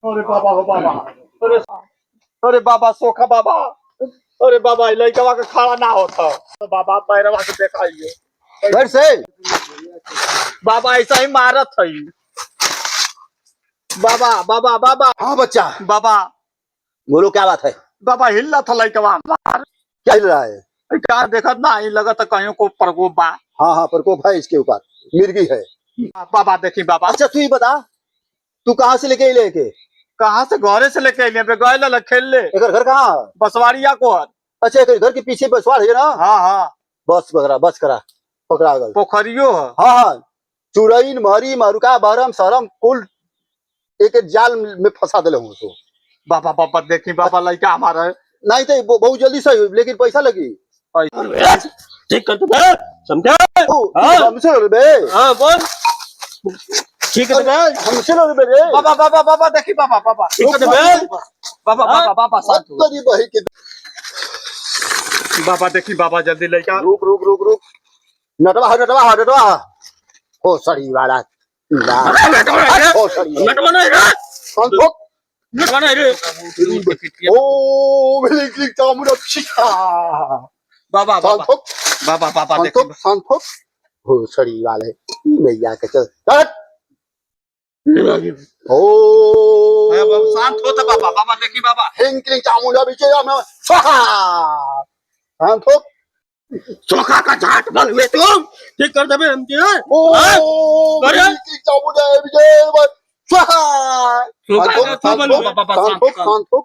अरे बाबा हो बाबा, अरे अरे बाबा सोखा बाबा, अरे बाबा लड़का के खड़ा ना होता तो बाबा पैरवा के देखाइए घर से बाबा ऐसा ही मारत है बाबा बाबा बाबा हाँ बच्चा बाबा बोलो क्या बात है। बाबा हिल था लड़का क्या हिल रहा है। क्या देखत ना ही लगत कहीं को प्रकोप बा। हाँ हाँ प्रकोप है इसके ऊपर मिर्गी है। बाबा देखी बाबा अच्छा तू ही बता तू कहाँ से लेके लेके कहाँ से घरे से लेके अलिए गए खेल ले एक घर कहाँ बसवाड़िया को। अच्छा एक घर के पीछे बसवाड़ है ना। हाँ हाँ बस करा पकड़ा गल पोखरियो है। हाँ हाँ चुरैन महरी मरुका बरम सरम कुल एक जाल में फंसा दिले हूँ उसको। बाबा बाबा देखी बाबा लड़का हमारा नहीं तो बहुत जल्दी से लेकिन पैसा लगी ठीक कर दे समझा। हमसे लो बे। हाँ बोल ठीक है बे हमसे लो बे रे। बाबा बाबा बाबा देखी बाबा बाबा ठीक है बे बाबा बाबा बाबा शांत हो तेरी बही के बाबा देखी बाबा जल्दी लड़का रुक नटवा ओ सड़ी वाला ओ सड़ी नटवा नहीं रे संतोष नटवा नहीं रे ओ मेरी क्लिक चामुंडा छिका बाबा बाबा संतोष बाबा बाबा देखी संतोष ओ सड़ी वाले भैया के चल ओ शांत होता बाबा बाबा देखी बाबा हिंकलिंग चामुंडा बीचे में स्वाहा संतोष चोखा का झाट बल हुए तुम ठीक कर दे हम जी ओ हिंकलिंग चामुंडा बीचे स्वाहा संतोष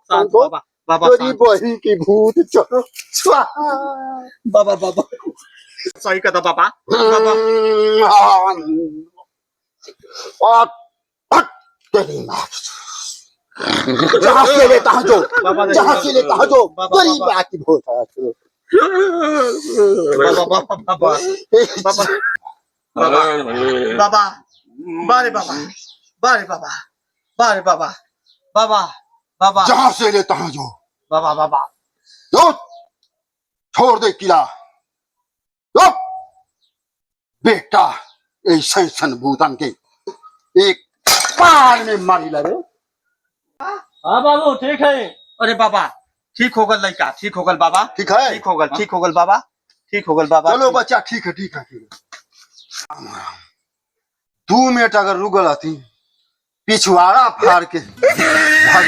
तेरी बही की भूत चलो स्वाहा बाबा बाबा सही कहा बाबा बाबा और तेरी माँ जहाँ से लेता है जो गरीब आकी भूत है बाबा बाबा बाबा बाबा बाबा बारे बाबा बारे बाबा बारे बाबा बाबा बाबा जहाँ से लेता है जो बाबा बाबा जो छोड़ दे किला जो बेटा ऐसे भूतन के एक पार में मारी लगे। हाँ बाबू ठीक है। अरे बाबा ठीक हो गल लड़का ठीक हो गल बाबा ठीक है ठीक हो गल बाबा ठीक हो गल बाबा चलो बच्चा ठीक है 2 मिनट अगर रुक गल पिछवाड़ा फाड़ के भाग